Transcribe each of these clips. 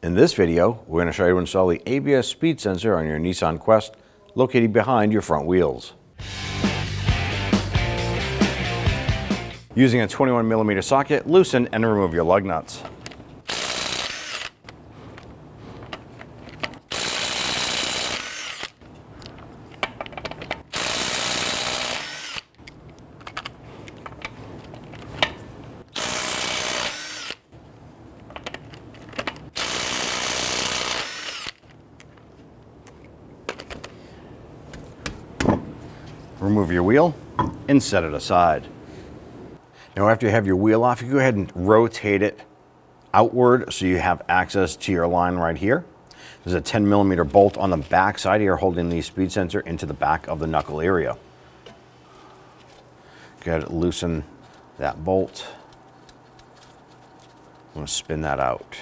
In this video, we're going to show you how to install the ABS speed sensor on your Nissan Quest, located behind your front wheels. Using a 21mm socket, loosen and remove your lug nuts. Remove your wheel and set it aside. Now after you have your wheel off, you go ahead and rotate it outward so you have access to your line right here. There's a 10mm bolt on the back side here holding the speed sensor into the back of the knuckle area. Go ahead and loosen that bolt. I'm going to spin that out.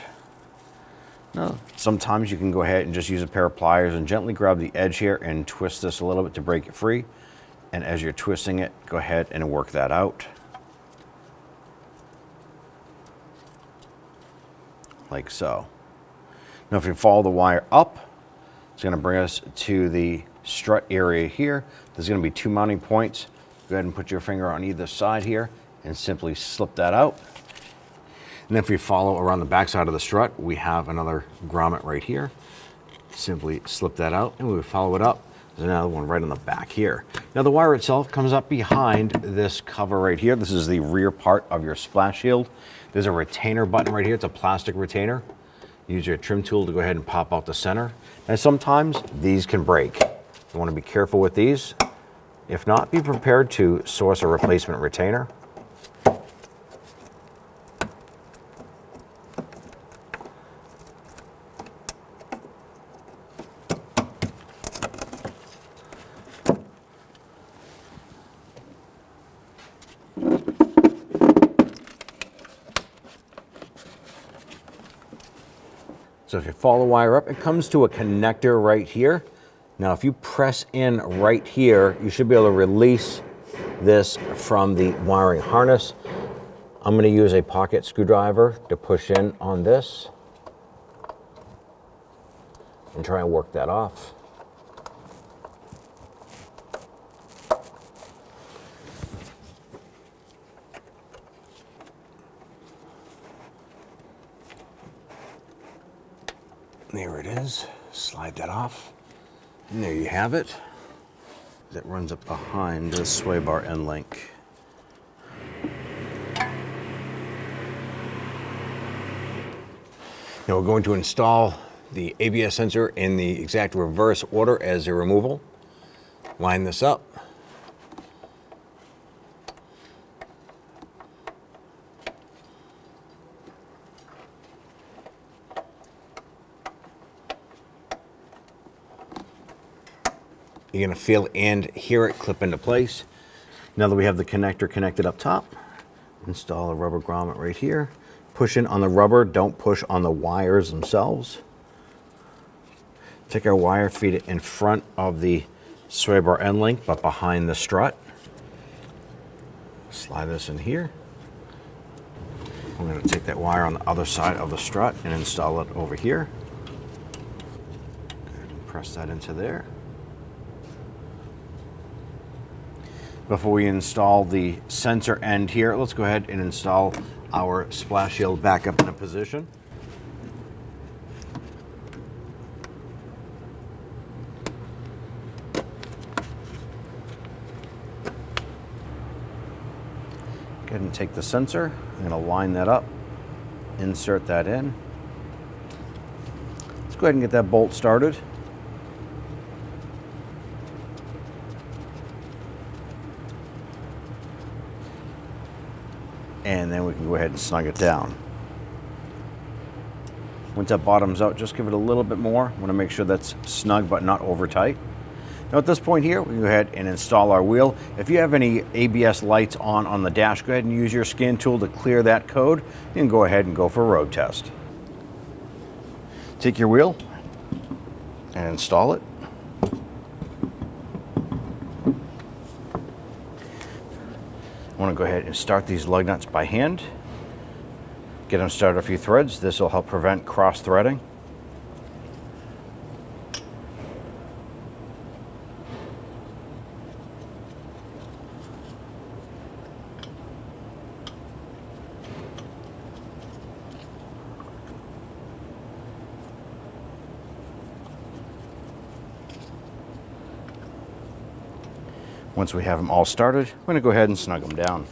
Now, sometimes you can go ahead and just use a pair of pliers and gently grab the edge here and twist this a little bit to break it free. And as you're twisting it, go ahead and work that out. Like so. Now if you follow the wire up, it's going to bring us to the strut area here. There's going to be two mounting points. Go ahead and put your finger on either side here and simply slip that out. And if we follow around the back side of the strut, we have another grommet right here. Simply slip that out and we would follow it up. There's another one right on the back here. Now the wire itself comes up behind this cover right here. This is the rear part of your splash shield. There's a retainer button right here. It's a plastic retainer. Use your trim tool to go ahead and pop out the center. And sometimes these can break. You want to be careful with these. If not, be prepared to source a replacement retainer. So if you follow the wire up, it comes to a connector right here. Now if you press in right here, you should be able to release this from the wiring harness. I'm going to use a pocket screwdriver to push in on this and try and work that off. There it is. Slide that off. And there you have it. That runs up behind the sway bar end link. Now we're going to install the ABS sensor in the exact reverse order as the removal. Line this up. You're going to feel and hear it clip into place. Now that we have the connector connected up top, install a rubber grommet right here. Push in on the rubber, don't push on the wires themselves. Take our wire, feed it in front of the sway bar end link, but behind the strut. Slide this in here. I'm going to take that wire on the other side of the strut and install it over here. Go ahead and press that into there. Before we install the sensor end here, let's go ahead and install our splash shield back up in a position. Go ahead and take the sensor. I'm going to line that up, insert that in. Let's go ahead and get that bolt started. And then we can go ahead and snug it down. Once that bottoms out, just give it a little bit more. Want to make sure that's snug but not over tight. Now at this point here, we can go ahead and install our wheel. If you have any ABS lights on the dash, go ahead and use your scan tool to clear that code. You can go ahead and go for a road test. Take your wheel and install it. I want to go ahead and start these lug nuts by hand. Get them started a few threads. This will help prevent cross threading. Once we have them all started, we're going to go ahead and snug them down.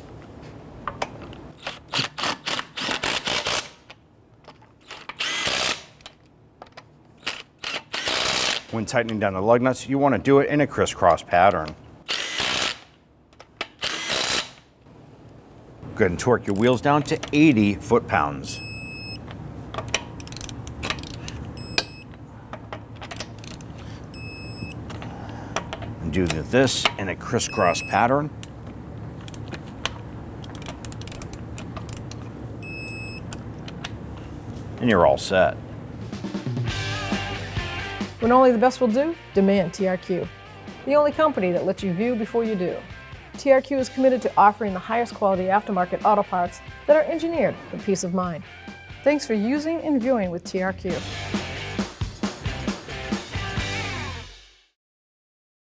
When tightening down the lug nuts, you want to do it in a crisscross pattern. Go ahead and torque your wheels down to 80 foot-pounds. And do this in a crisscross pattern. And you're all set. When only the best will do, demand TRQ. The only company that lets you view before you do. TRQ is committed to offering the highest quality aftermarket auto parts that are engineered for peace of mind. Thanks for using and viewing with TRQ.